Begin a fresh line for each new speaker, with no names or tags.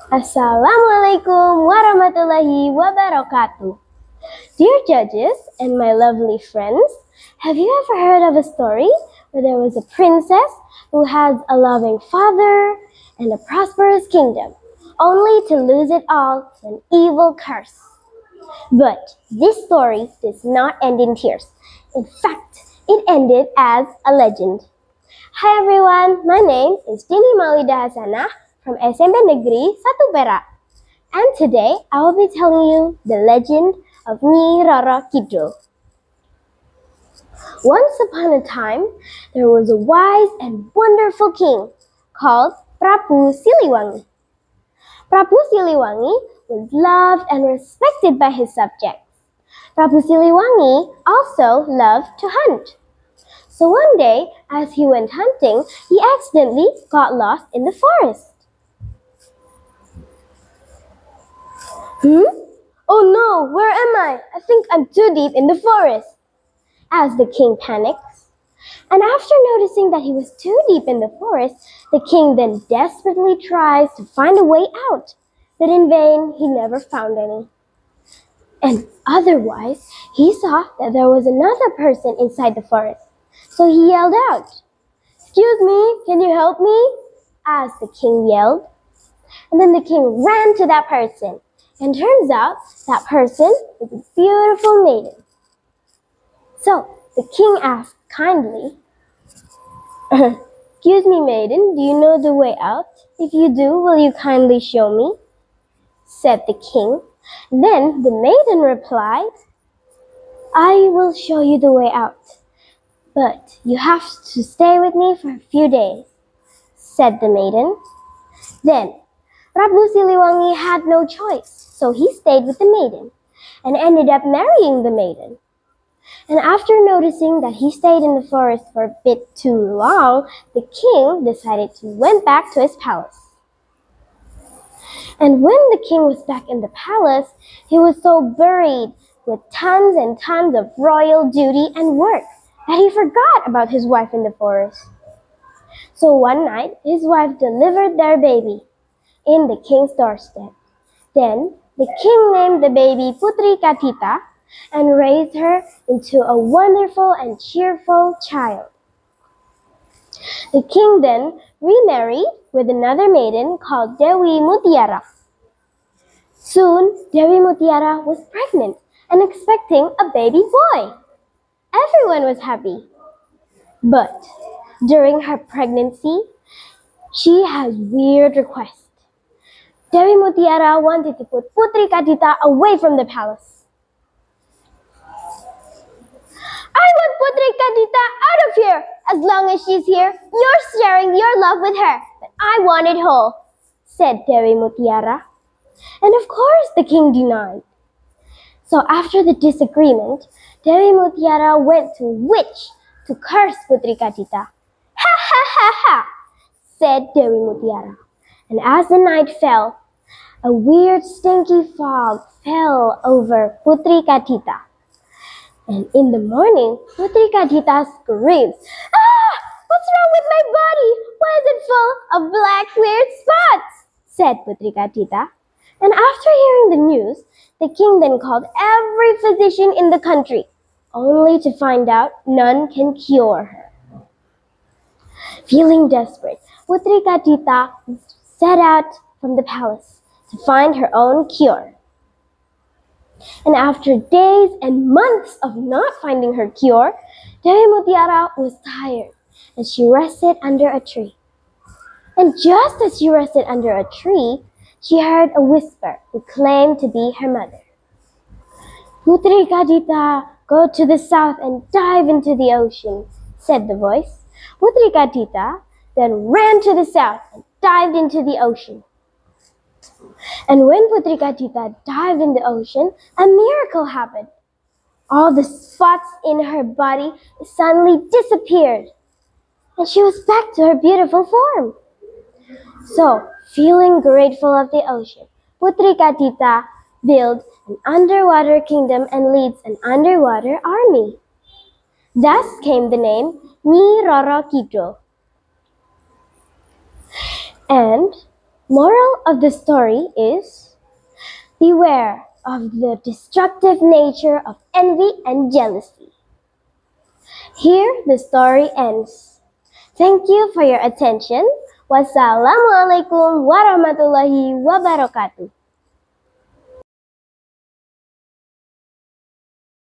Assalamualaikum warahmatullahi wabarakatuh. Dear judges and my lovely friends, have you ever heard of a story where there was a princess who has a loving father and a prosperous kingdom, only to lose it all to an evil curse? But this story does not end in tears. In fact, it ended as a legend. Hi everyone, my name is Dini Maulida from SMP Negeri 1 Perak. And today I will be telling you the legend of Nyi Roro Kidul. Once upon a time, there was a wise and wonderful king called Prabu Siliwangi. Prabu Siliwangi was loved and respected by his subjects. Prabu Siliwangi also loved to hunt. So one day, as he went hunting, he accidentally got lost in the forest. Oh no, where am I? I think I'm too deep in the forest, asked the king panics. And after noticing that he was too deep in the forest, the king then desperately tries to find a way out, but in vain he never found any. And otherwise, he saw that there was another person inside the forest. So he yelled out, "Excuse me, can you help me?" as the king yelled. And then the king ran to that person. And turns out that person was a beautiful maiden. So the king asked kindly, "Excuse me, maiden, do you know the way out? If you do, will you kindly show me?" said the king. Then the maiden replied, "I will show you the way out. But you have to stay with me for a few days," said the maiden. Then Prabu Siliwangi had no choice, so he stayed with the maiden and ended up marrying the maiden. And after noticing that he stayed in the forest for a bit too long, the king decided to went back to his palace. And when the king was back in the palace, he was so buried with tons and tons of royal duty and work that he forgot about his wife in the forest. So one night, his wife delivered their baby in the king's doorstep. Then the king named the baby Putri Katita and raised her into a wonderful and cheerful child. The king then remarried with another maiden called Dewi Mutiara. Soon, Dewi Mutiara was pregnant and expecting a baby boy. Everyone was happy. But during her pregnancy, she had weird requests. Dewi Mutiara wanted to put Putri Katita away from the palace. "I want Putri Katita out of here. As long as she's here, you're sharing your love with her. But I want it whole," said Dewi Mutiara. And of course the king denied. So after the disagreement, Dewi Mutiara went to a witch to curse Putri Katita. "Ha ha ha ha," said Dewi Mutiara. And as the night fell, a weird stinky fog fell over Putri Katita. And in the morning, Putri Katita screams, "Ah! What's wrong with my body? Why is it full of black weird spots?" said Putri Katita. And after hearing the news, the king then called every physician in the country, only to find out none can cure her. Feeling desperate, Putri Katita set out from the palace to find her own cure. And after days and months of not finding her cure, Dewi Mutiara was tired and she rested under a tree. And just as she rested under a tree, she heard a whisper who claimed to be her mother. "Putri Katita, go to the south and dive into the ocean," said the voice. Putri Katita then ran to the south and dived into the ocean. And when Putri Katita dived in the ocean, a miracle happened. All the spots in her body suddenly disappeared, and she was back to her beautiful form. So, feeling grateful of the ocean, Putri Katita builds an underwater kingdom and leads an underwater army. Thus came the name Nyi Roro Kidul. And moral of the story is beware of the destructive nature of envy and jealousy. Here the story ends. Thank you for your attention. Wassalamualaikum warahmatullahi wabarakatuh.